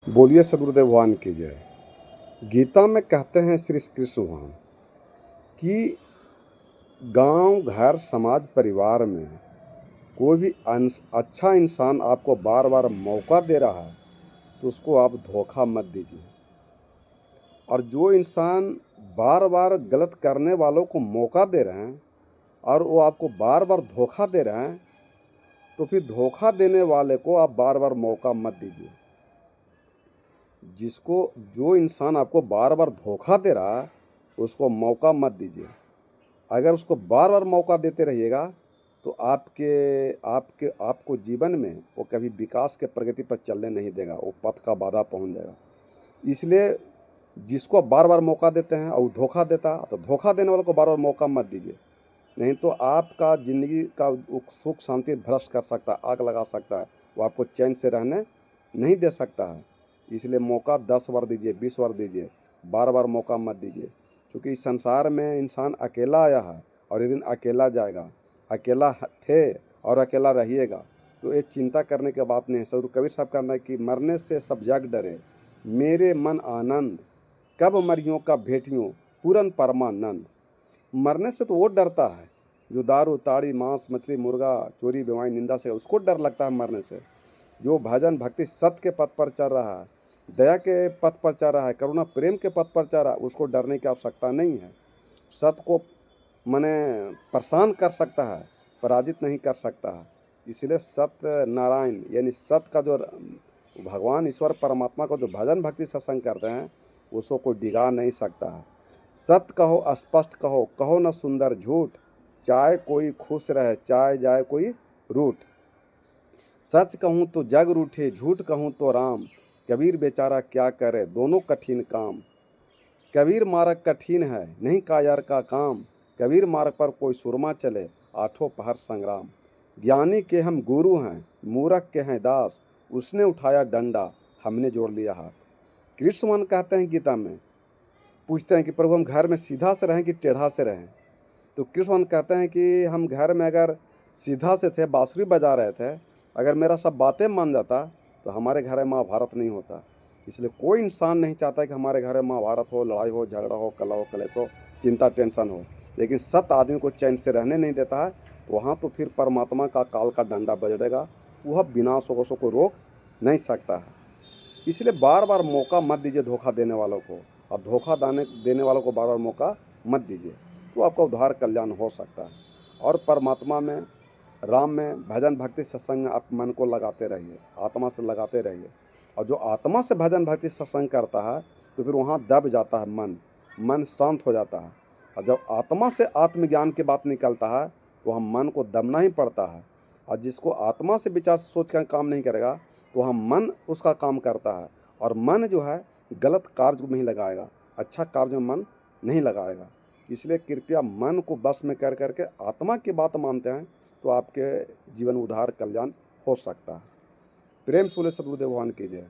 बोलिए सदगुरुदेव भगवान की जय। गीता में कहते हैं श्री कृष्ण भगवान कि गांव, घर, समाज, परिवार में कोई भी अच्छा इंसान आपको बार बार मौका दे रहा है तो उसको आप धोखा मत दीजिए। और जो इंसान बार बार गलत करने वालों को मौका दे रहे हैं और वो आपको बार बार धोखा दे रहे हैं तो फिर धोखा देने वाले को आप बार बार मौका मत दीजिए। जो इंसान आपको बार बार धोखा दे रहा है उसको मौका मत दीजिए। अगर उसको बार बार मौका देते रहिएगा तो आपको जीवन में वो कभी विकास के प्रगति पर चलने नहीं देगा, वो पथ का बाधा पहुंच जाएगा। इसलिए जिसको बार बार मौका देते हैं और धोखा देता है तो धोखा देने वाले को बार बार मौका मत दीजिए, नहीं तो आपका ज़िंदगी का सुख शांति भ्रष्ट कर सकता है, आग लगा सकता है, वो आपको चैन से रहने नहीं दे सकता है। इसलिए मौका 10 बार दीजिए, 20 बार दीजिए, बार बार मौका मत दीजिए। क्योंकि इस संसार में इंसान अकेला आया है और एक दिन अकेला जाएगा। अकेला थे और अकेला रहिएगा, तो ये चिंता करने की बात नहीं है। सदगुरु कबीर साहब कहना है कि मरने से सब जग डरे, मेरे मन आनंद, कब मरियों का भेटियों पूरन परमानंद। मरने से तो वो डरता है जो दारू ताड़ी मांस मछली मुर्गा चोरी बेवाई निंदा से, उसको डर लगता है मरने से। जो भजन भक्ति सत्य के पथ पर चल रहा है, दया के पथ पर चल रहा है, करुणा प्रेम के पथ पर चल रहा है, उसको डरने की आवश्यकता नहीं है। सत्य को मने परेशान कर सकता है, पराजित नहीं कर सकता है। इसलिए सत्य नारायण यानी सत्य का जो भगवान ईश्वर परमात्मा को जो भजन भक्ति सत्संग करते हैं उसको कोई डिगा नहीं सकता है। सत्य कहो स्पष्ट कहो, कहो न सुंदर झूठ, चाहे कोई खुश रहे चाहे जाए कोई रूठ। सच कहूँ तो जग रूठे, झूठ कहूँ तो राम, कबीर बेचारा क्या करे दोनों कठिन काम। कबीर मार्ग कठिन है नहीं कायर का काम, कबीर मार्ग पर कोई सुरमा चले आठों पहर संग्राम। ज्ञानी के हम गुरु हैं, मूर्ख के हैं दास, उसने उठाया डंडा हमने जोड़ लिया हाथ। कृष्ण मन कहते हैं गीता में, पूछते हैं कि प्रभु हम घर में सीधा से रहें कि टेढ़ा से रहें। तो कृष्ण कहते हैं कि हम घर में अगर सीधा से थे, बांसुरी बजा रहे थे, अगर मेरा सब बातें मान जाता तो हमारे घर में महाभारत नहीं होता। इसलिए कोई इंसान नहीं चाहता कि हमारे घर में महाभारत हो, लड़ाई हो, झगड़ा हो, कलह हो, कलेश हो, चिंता टेंशन हो। लेकिन सत्य आदमी को चैन से रहने नहीं देता है, तो वहाँ तो फिर परमात्मा का काल का डंडा बजेगा, वह बिना सोगों को रोक नहीं सकता है। इसलिए बार बार मौका मत दीजिए धोखा देने वालों को, और धोखा देने वालों को बार बार मौका मत दीजिए, तो आपका उद्धार कल्याण हो सकता है। और परमात्मा में, राम में भजन भक्ति सत्संग आप मन को लगाते रहिए, आत्मा से लगाते रहिए। और जो आत्मा से भजन भक्ति सत्संग करता है तो फिर वहाँ दब जाता है मन शांत हो जाता है। और जब आत्मा से आत्मज्ञान की बात निकलता है तो वहाँ मन को दबना ही पड़ता है। और जिसको आत्मा से विचार सोच कर काम नहीं करेगा तो वहाँ मन उसका काम करता है, और मन जो है गलत कार्य में ही लगाएगा, अच्छा कार्य में मन नहीं लगाएगा। इसलिए कृपया मन को बस में कर करके आत्मा की बात मानते हैं तो आपके जीवन उद्धार कल्याण हो सकता है। प्रेम से बोले सदगुरुदेव भगवान की जय।